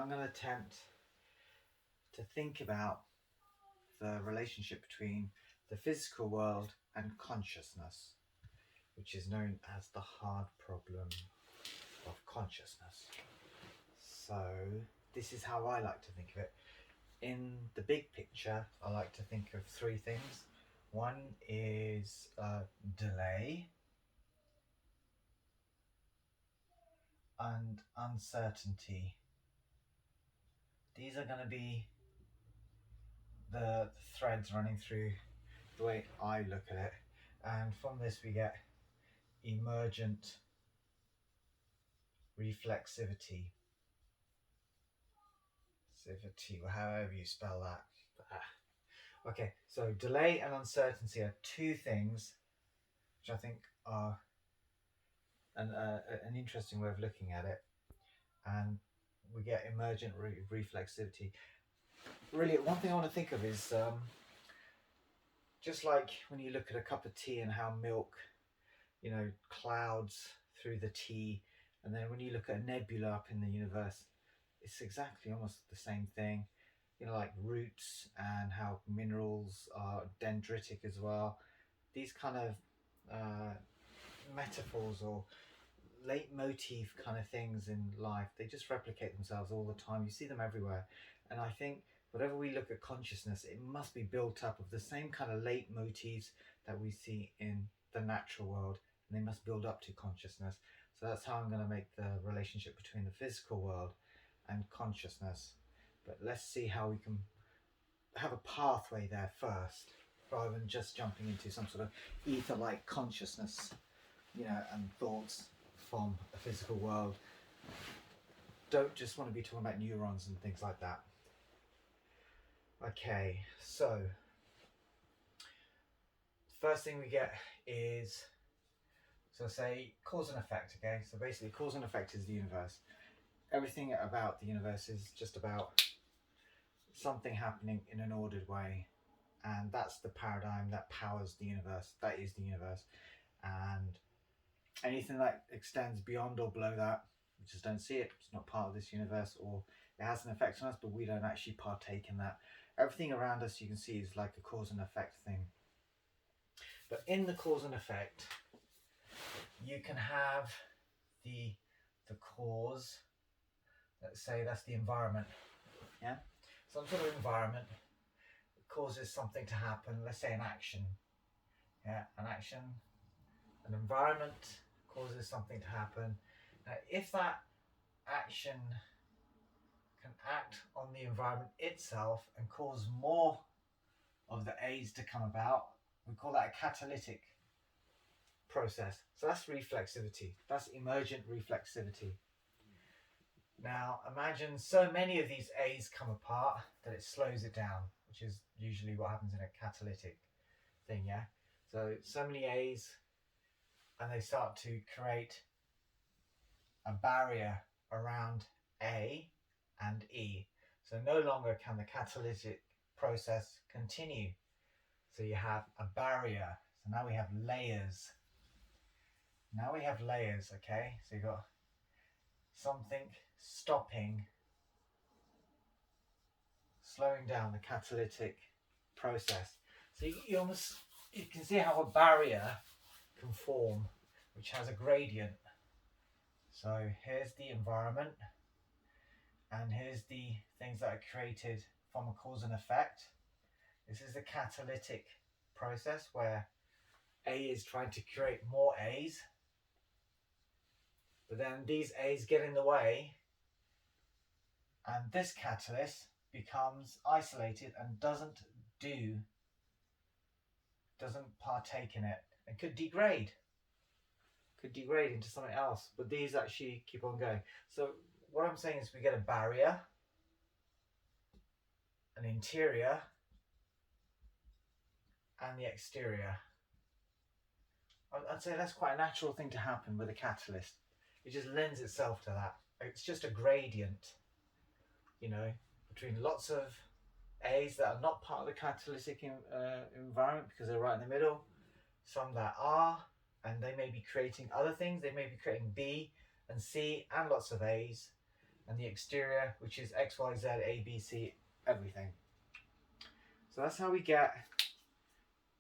I'm going to attempt to think about the relationship between the physical world and consciousness, which is known as the hard problem of consciousness. So this is how I like to think of it. In the big picture, I like to think of three things. One is delay and uncertainty. These are going to be the threads running through the way I look at it, and from this we get emergent reflexivity, or however you spell that. Okay, so delay and uncertainty are two things which I think are an interesting way of looking at it, and we get emergent reflexivity. Really, one thing I want to think of is just like when you look at a cup of tea and how milk, clouds through the tea, and then when you look at a nebula up in the universe, it's exactly almost the same thing. Like roots and how minerals are dendritic as well. These kind of metaphors or leitmotif kind of things in life, they just replicate themselves all the time. You see them everywhere. And I think whatever we look at consciousness, it must be built up of the same kind of leitmotifs that we see in the natural world, and they must build up to consciousness. So that's how I'm going to make the relationship between the physical world and consciousness. But let's see how we can have a pathway there first, rather than just jumping into some sort of ether-like consciousness, and thoughts from a physical world. Don't just want to be talking about neurons and things like that. Okay, so first thing we get is, so say cause and effect. Okay, so basically cause and effect is the universe. Everything about the universe is just about something happening in an ordered way, and that's the paradigm that powers the universe. That is the universe, and anything that extends beyond or below that, we just don't see it. It's not part of this universe, or it has an effect on us, but we don't actually partake in that. Everything around us you can see is like a cause and effect thing. But in the cause and effect, you can have the cause. Let's say that's the environment. Yeah, some sort of environment causes something to happen. Let's say an action. Yeah, an action. An environment causes something to happen. Now, if that action can act on the environment itself and cause more of the A's to come about, we call that a catalytic process. So that's reflexivity. That's emergent reflexivity. Now imagine so many of these A's come apart that it slows it down, which is usually what happens in a catalytic thing, yeah? So many A's, and they start to create a barrier around A and E. So no longer can the catalytic process continue. So you have a barrier. So now we have layers. Okay? So you've got something stopping, slowing down the catalytic process. So you can see how a barrier can form, which has a gradient. So here's the environment, and here's the things that are created from a cause and effect. This is the catalytic process where A is trying to create more A's, but then these A's get in the way, and this catalyst becomes isolated and doesn't partake in it, and could degrade into something else, but these actually keep on going. So what I'm saying is we get a barrier, an interior, and the exterior. I'd say that's quite a natural thing to happen with a catalyst. It just lends itself to that. It's just a gradient, between lots of A's that are not part of the catalytic environment because they're right in the middle, some that are, and they may be creating other things. They may be creating B and C and lots of A's, and the exterior, which is X, Y, Z, A, B, C, everything. So that's how we get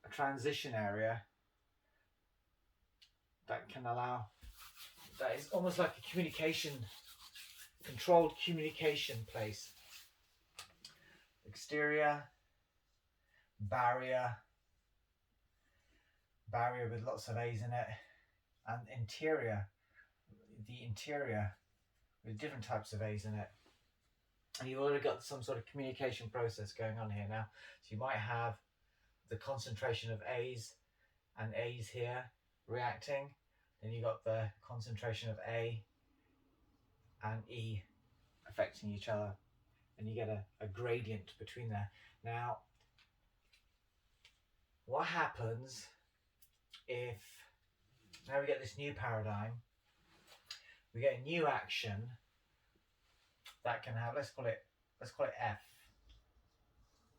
a transition area that can allow, that is almost like a communication, controlled communication place. Exterior, barrier with lots of A's in it, and interior, the interior with different types of A's in it. And you've already got some sort of communication process going on here now. So you might have the concentration of A's and A's here reacting. Then you got the concentration of A and E affecting each other. And you get a gradient between there. Now, what happens if now we get this new paradigm, we get a new action that can have, let's call it F.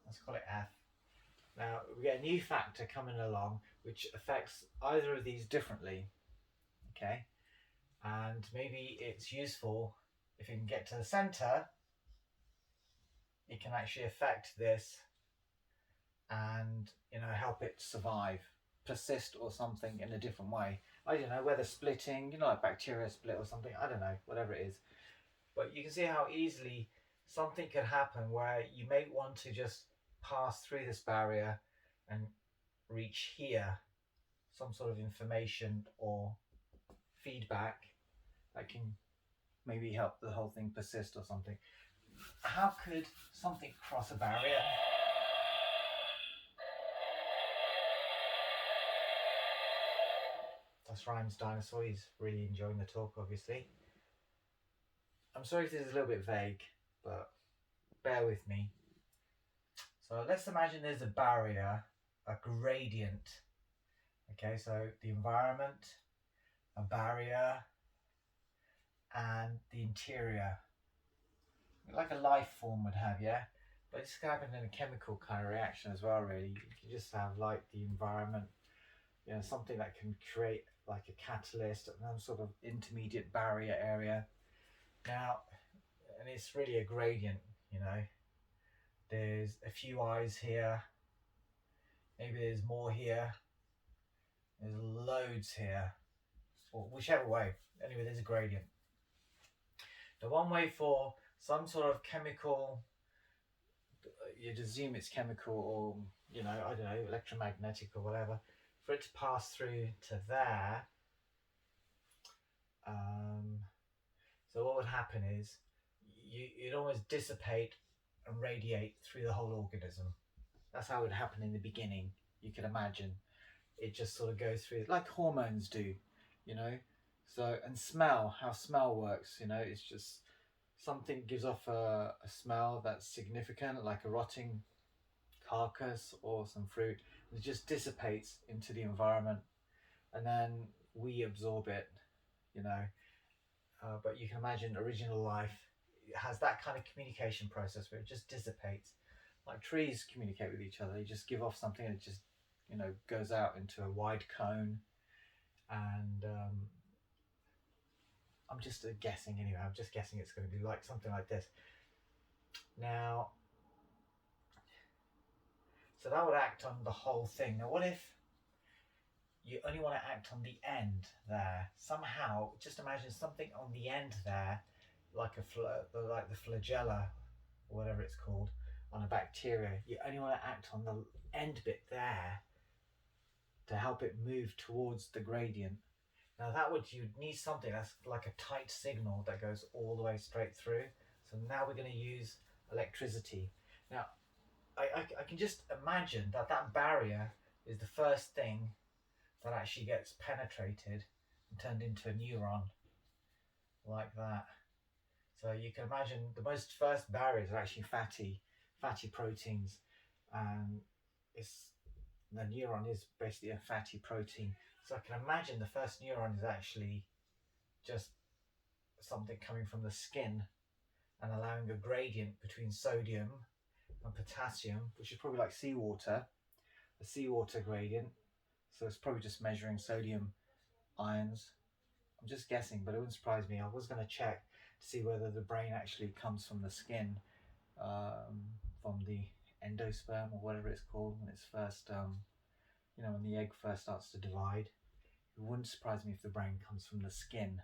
Let's call it F. Now we get a new factor coming along which affects either of these differently. Okay, and maybe it's useful if it can get to the center, it can actually affect this and, you know, help it survive, persist or something in a different way. I don't know, whether splitting, you know, like bacteria split or something, I don't know, whatever it is. But you can see how easily something could happen where you may want to just pass through this barrier and reach here, some sort of information or feedback that can maybe help the whole thing persist or something. How could something cross a barrier? That's Ryan's dinosaur. He's really enjoying the talk, obviously. I'm sorry if this is a little bit vague, but bear with me. So let's imagine there's a barrier, a gradient. Okay, so the environment, a barrier, and the interior. Like a life form would have, yeah? But this can happen in a chemical kind of reaction as well, really. You can just have like the environment, you know, something that can create like a catalyst and some sort of intermediate barrier area. Now, and it's really a gradient, you know. There's a few eyes here. Maybe there's more here. There's loads here. Or whichever way. Anyway, there's a gradient. The one way for some sort of chemical, you'd assume it's chemical or, you know, I don't know, electromagnetic or whatever, for it to pass through to there. So what would happen is you'd almost dissipate and radiate through the whole organism. That's how it would happen in the beginning. You could imagine it just sort of goes through like hormones do, you know. So, and smell, how smell works, you know, it's just something gives off a smell that's significant, like a rotting carcass or some fruit. It just dissipates into the environment and then we absorb it, you know. But you can imagine original life has that kind of communication process where it just dissipates. Like trees communicate with each other. They just give off something and it just, you know, goes out into a wide cone. And I'm just guessing anyway. I'm just guessing it's going to be like something like this. Now, so that would act on the whole thing. Now, what if you only want to act on the end there? Somehow, just imagine something on the end there, like like the flagella, or whatever it's called, on a bacteria. You only want to act on the end bit there to help it move towards the gradient. Now you'd need something that's like a tight signal that goes all the way straight through. So now we're going to use electricity. Now, I can just imagine that barrier is the first thing that actually gets penetrated and turned into a neuron, like that. So you can imagine the most first barriers are actually fatty proteins, and the neuron is basically a fatty protein. So I can imagine the first neuron is actually just something coming from the skin and allowing a gradient between sodium and potassium, which is probably like seawater, a seawater gradient. So it's probably just measuring sodium ions. I'm just guessing, but it wouldn't surprise me. I was going to check. to see whether the brain actually comes from the skin, from the endosperm or whatever it's called when it's first, when the egg first starts to divide. It wouldn't surprise me if the brain comes from the skin,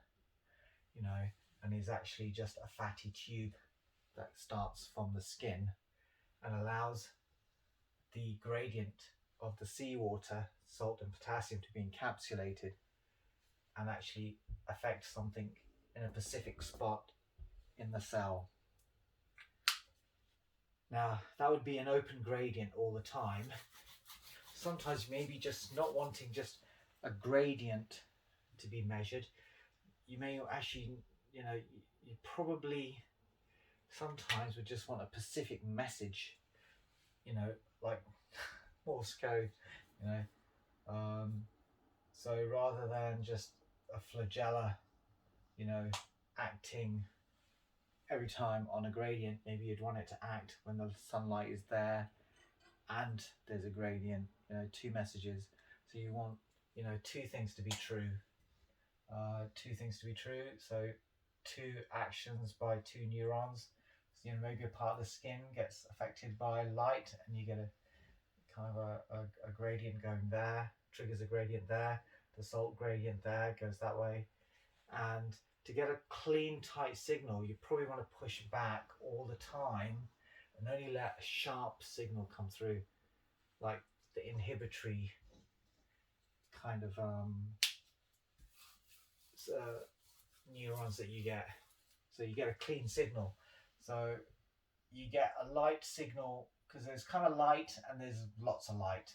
and is actually just a fatty tube that starts from the skin and allows the gradient of the seawater, salt and potassium, to be encapsulated and actually affect something in a specific spot in the cell. Now, that would be an open gradient all the time. Sometimes maybe just not wanting just a gradient to be measured. You may actually, you probably sometimes would just want a specific message, like Morse code, so rather than just a flagella, acting every time on a gradient, maybe you'd want it to act when the sunlight is there and there's a gradient, two messages. So you want, two things to be true. So two actions by two neurons. So, maybe a part of the skin gets affected by light and you get a kind of a gradient going there, triggers a gradient there, the salt gradient there goes that way. And to get a clean, tight signal, you probably want to push back all the time and only let a sharp signal come through, like the inhibitory kind of neurons that you get. So you get a clean signal. So you get a light signal, because there's kind of light and there's lots of light.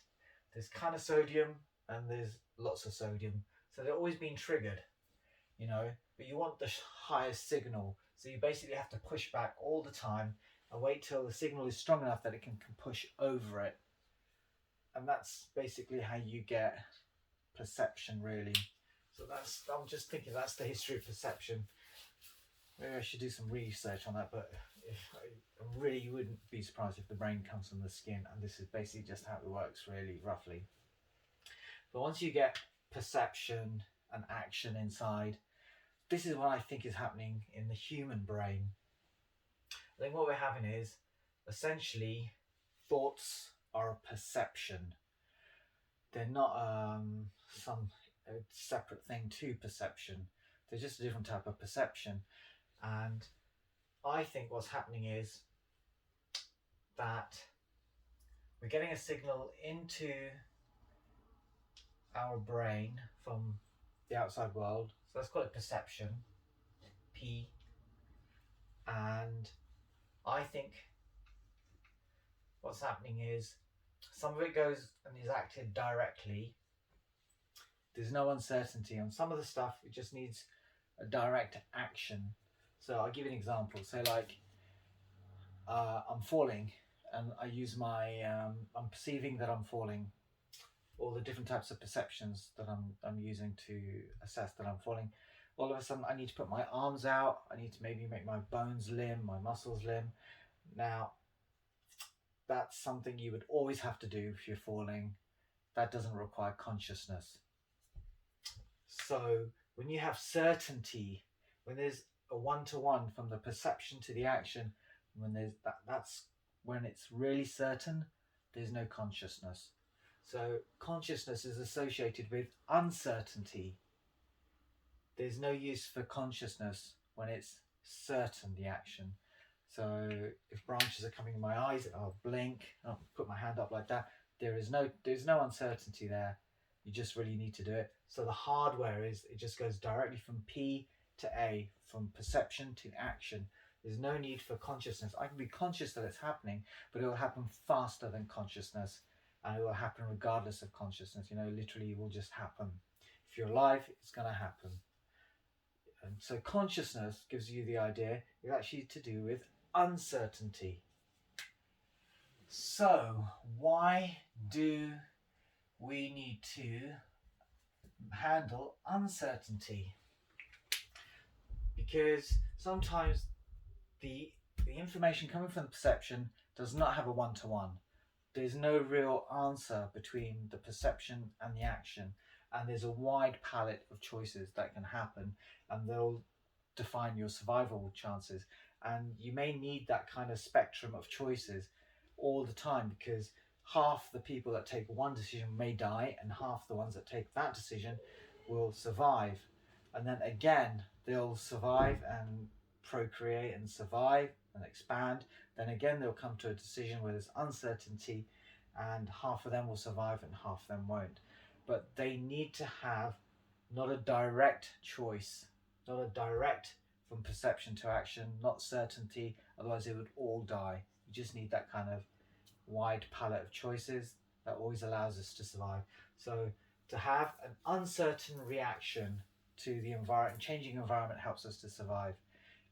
There's kind of sodium and there's lots of sodium. So they're always being triggered, but you want the highest signal. So you basically have to push back all the time and wait till the signal is strong enough that it can push over it. And that's basically how you get perception, really. So I'm just thinking that's the history of perception. Maybe I should do some research on that, but I really wouldn't be surprised if the brain comes from the skin, and this is basically just how it works, really, roughly. But once you get perception and action inside, this is what I think is happening in the human brain. I think what we're having is, essentially, thoughts are a perception. They're not some separate thing to perception. They're just a different type of perception. And I think what's happening is that we're getting a signal into our brain from the outside world. So let's call it perception, P. And I think what's happening is some of it goes and is acted directly. There's no uncertainty on some of the stuff. It just needs a direct action. So I'll give you an example. So like I'm falling and I use my, I'm perceiving that I'm falling. All the different types of perceptions that I'm using to assess that I'm falling. All of a sudden I need to put my arms out. I need to maybe make my bones limb, my muscles limb. Now, that's something you would always have to do if you're falling. That doesn't require consciousness. So when you have certainty, when there's a one-to-one from the perception to the action, when there's that's when it's really certain, there's no consciousness. So consciousness is associated with uncertainty. There's no use for consciousness when it's certain, the action. So if branches are coming in my eyes, I'll blink, I'll put my hand up like that. There's no uncertainty there. You just really need to do it. So the hardware is, it just goes directly from P to A, from perception to action. There's no need for consciousness. I can be conscious that it's happening, but it will happen faster than consciousness, and it will happen regardless of consciousness. Literally it will just happen. If you're alive, it's going to happen. And so consciousness gives you the idea it's actually to do with uncertainty. So why do we need to handle uncertainty? Because sometimes the information coming from the perception does not have a one-to-one. There's no real answer between the perception and the action, and there's a wide palette of choices that can happen, and define your survival chances. And you may need that kind of spectrum of choices all the time, because half the people that take one decision may die, and half the ones that take that decision will survive. And then again, they'll survive and procreate and survive and expand. Then again, they'll come to a decision where there's uncertainty, and half of them will survive and half of them won't. But they need to have not a direct choice, not a direct from perception to action, not certainty, otherwise they would all die. You just need that kind of wide palette of choices that always allows us to survive. So to have an uncertain reaction to the environment, changing environment, helps us to survive.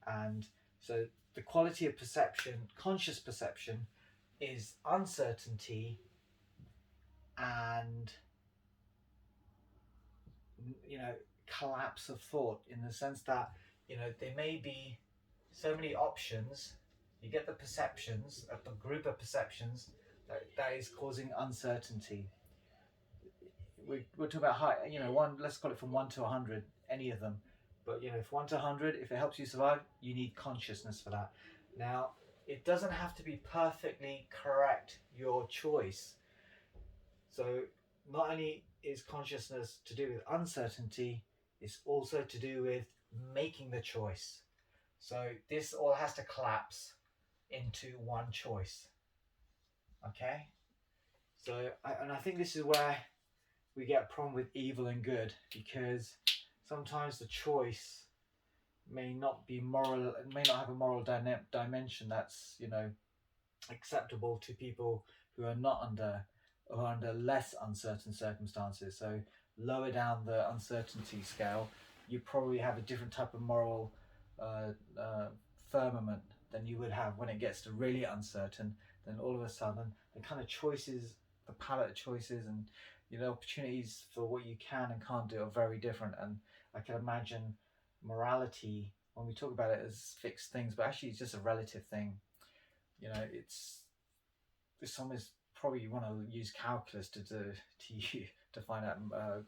And so the quality of perception, conscious perception, is uncertainty and, you know, collapse of thought, in the sense that, you know, there may be so many options. You get the perceptions, the group of perceptions that is causing uncertainty. We're talking about high, you know, one, let's call it from 1 to 100, any of them. But, you know, if 1 to 100, if it helps you survive, you need consciousness for that. Now, it doesn't have to be perfectly correct, your choice. So not only is consciousness to do with uncertainty, it's also to do with making the choice. So this all has to collapse into one choice. Okay? So, I think this is where we get a problem with evil and good, because sometimes the choice may not be moral, it may not have a moral dimension that's, you know, acceptable to people who are not under, or under less uncertain circumstances. So lower down the uncertainty scale, you probably have a different type of moral firmament than you would have when it gets to really uncertain. Then all of a sudden, the kind of choices, the palette of choices, and, you know, opportunities for what you can and can't do are very different. And I can imagine morality, when we talk about it as fixed things, but actually it's just a relative thing. You know, it's almost, probably you want to use calculus to find out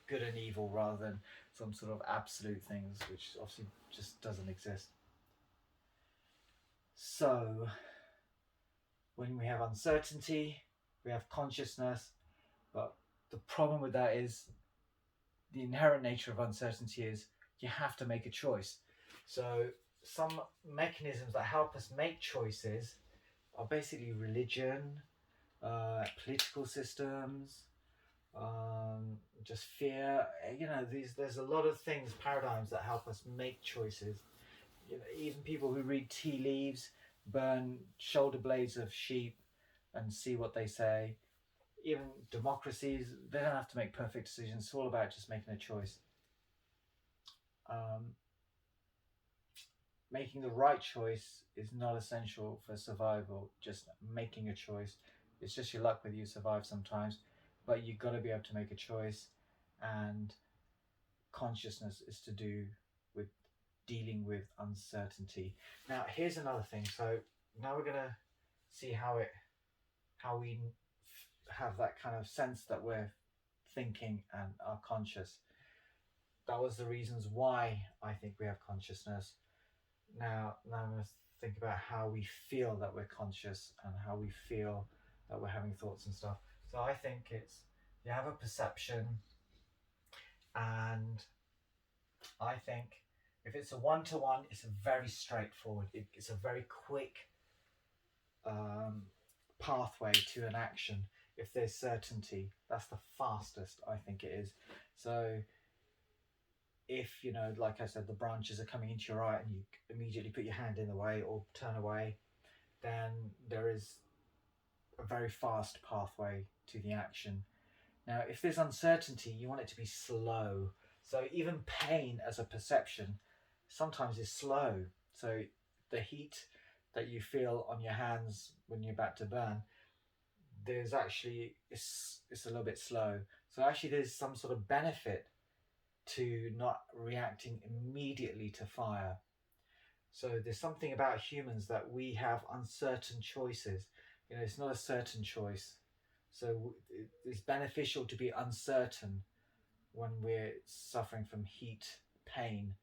good and evil, rather than some sort of absolute things, which obviously just doesn't exist. So when we have uncertainty, we have consciousness, but the problem with that is the inherent nature of uncertainty is you have to make a choice. So some mechanisms that help us make choices are basically religion, political systems, just fear. You know, there's a lot of things, paradigms that help us make choices. You know, even people who read tea leaves, burn shoulder blades of sheep and see what they say. Even democracies, they don't have to make perfect decisions. It's all about just making a choice. Making the right choice is not essential for survival. Just making a choice, it's just your luck whether you survive sometimes, but you've got to be able to make a choice. And consciousness is to do with dealing with uncertainty. Now here's another thing. So now we're gonna see how we have that kind of sense that we're thinking and are conscious. That was the reasons why I think we have consciousness. Now I'm going to think about how we feel that we're conscious, and how we feel that we're having thoughts and stuff. So I think it's, you have a perception, and I think if it's a 1-to-1, it's a very straightforward, it's a very quick pathway to an action. If there's certainty, that's the fastest I think it is. So if, you know, like I said, the branches are coming into your eye and you immediately put your hand in the way or turn away, then there is a very fast pathway to the action. Now, if there's uncertainty, you want it to be slow. So even pain as a perception sometimes is slow. So the heat that you feel on your hands when you're about to burn, there's actually, it's a little bit slow. So actually there's some sort of benefit to not reacting immediately to fire. So there's something about humans that we have uncertain choices. You know, it's not a certain choice. So it's beneficial to be uncertain when we're suffering from heat, pain.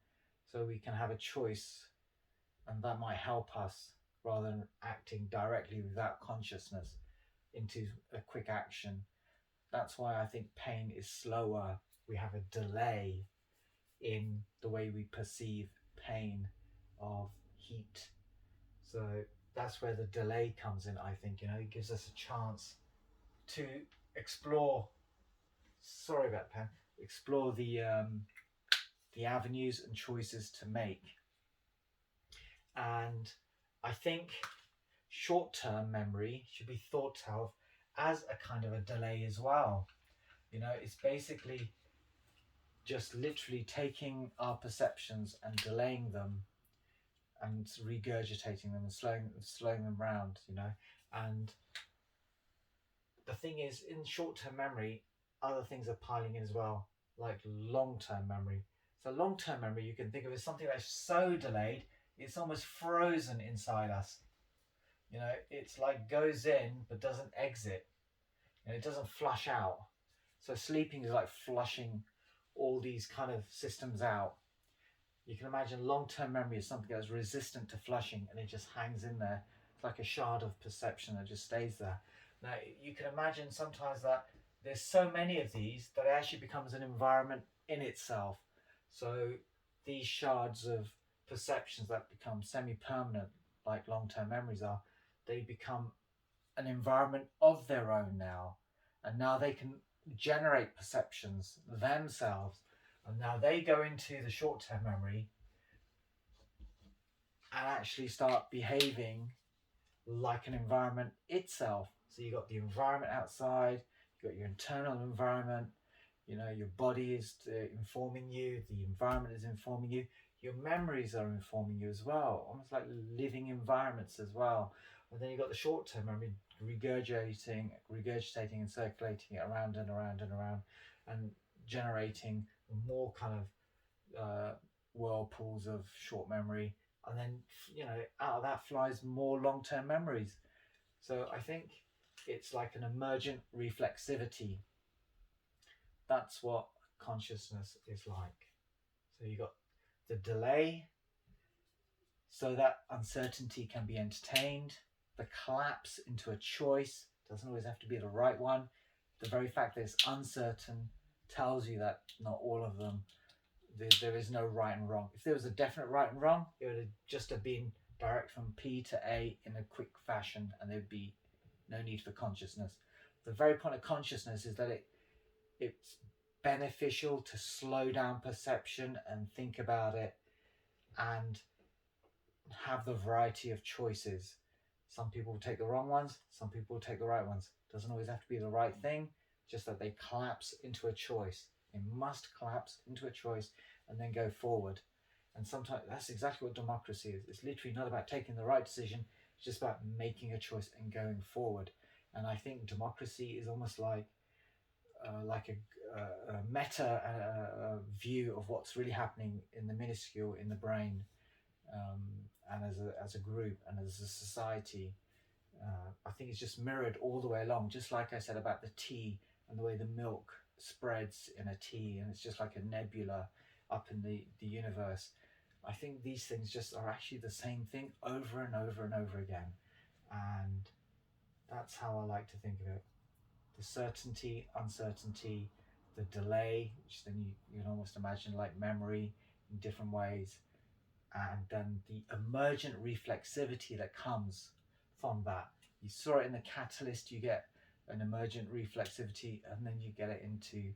so we can have a choice, and that might help us rather than acting directly without consciousness into a quick action. That's why I think pain is slower. We have a delay in the way we perceive pain of heat. So that's where the delay comes in, I think. It gives us a chance to explore, sorry about pen, explore the avenues and choices to make. And I think short-term memory should be thought of as a kind of a delay as well. It's basically just literally taking our perceptions and delaying them and regurgitating them and slowing them round, And the thing is, in short-term memory, other things are piling in as well, like long-term memory. So long-term memory, you can think of as something that's so delayed, it's almost frozen inside us. It's like goes in but doesn't exit. It doesn't flush out. So sleeping is like flushing all these kind of systems out. You can imagine long-term memory is something that's resistant to flushing, and it just hangs in there. It's like a shard of perception that just stays there. Now, you can imagine sometimes that there's so many of these that it actually becomes an environment in itself. So these shards of perceptions that become semi-permanent, like long-term memories are, they become an environment of their own now. And now they can generate perceptions themselves. And now they go into the short-term memory and actually start behaving like an environment itself. So you've got the environment outside, you've got your internal environment, your body is informing you, the environment is informing you, your memories are informing you as well, almost like living environments as well. And then you've got the short-term memory regurgitating and circulating it around and around and around, and generating more kind of whirlpools of short memory. And then, out of that flies more long-term memories. So I think it's like an emergent reflexivity. That's what consciousness is like. So you got the delay, so that uncertainty can be entertained. The collapse into a choice doesn't always have to be the right one. The very fact that it's uncertain tells you that not all of them, there is no right and wrong. If there was a definite right and wrong, it would just have been direct from P to A in a quick fashion, and there'd be no need for consciousness. The very point of consciousness is that it's beneficial to slow down perception and think about it and have the variety of choices. Some people will take the wrong ones, some people will take the right ones. Doesn't always have to be the right thing, just that they collapse into a choice. They must collapse into a choice and then go forward. And sometimes that's exactly what democracy is. It's literally not about taking the right decision, it's just about making a choice and going forward. And I think democracy is almost like a meta view of what's really happening in the minuscule in the brain, and as a group and as a society. I think it's just mirrored all the way along, just like I said about the tea and the way the milk spreads in a tea, and it's just like a nebula up in the universe. I think these things just are actually the same thing over and over and over again. And that's how I like to think of it. The certainty, uncertainty, the delay, which then you can almost imagine like memory in different ways, and then the emergent reflexivity that comes from that. You saw it in the catalyst, you get an emergent reflexivity, and then you get it into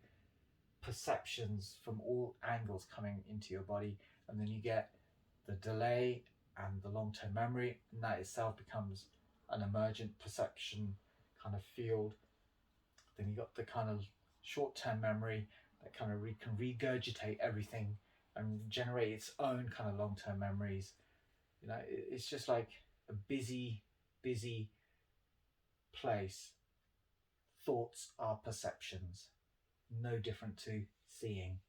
perceptions from all angles coming into your body, and then you get the delay and the long-term memory, and that itself becomes an emergent perception kind of field. Then you got the kind of short-term memory that kind of can regurgitate everything and generate its own kind of long-term memories. It's just like a busy place. Thoughts are perceptions, no different to seeing.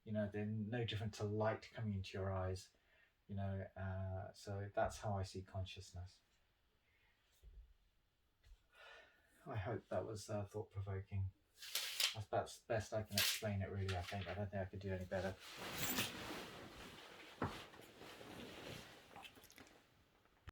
They're no different to light coming into your eyes. So that's how I see consciousness. I hope that was thought-provoking. That's best I can explain it, really. I don't think I could do any better.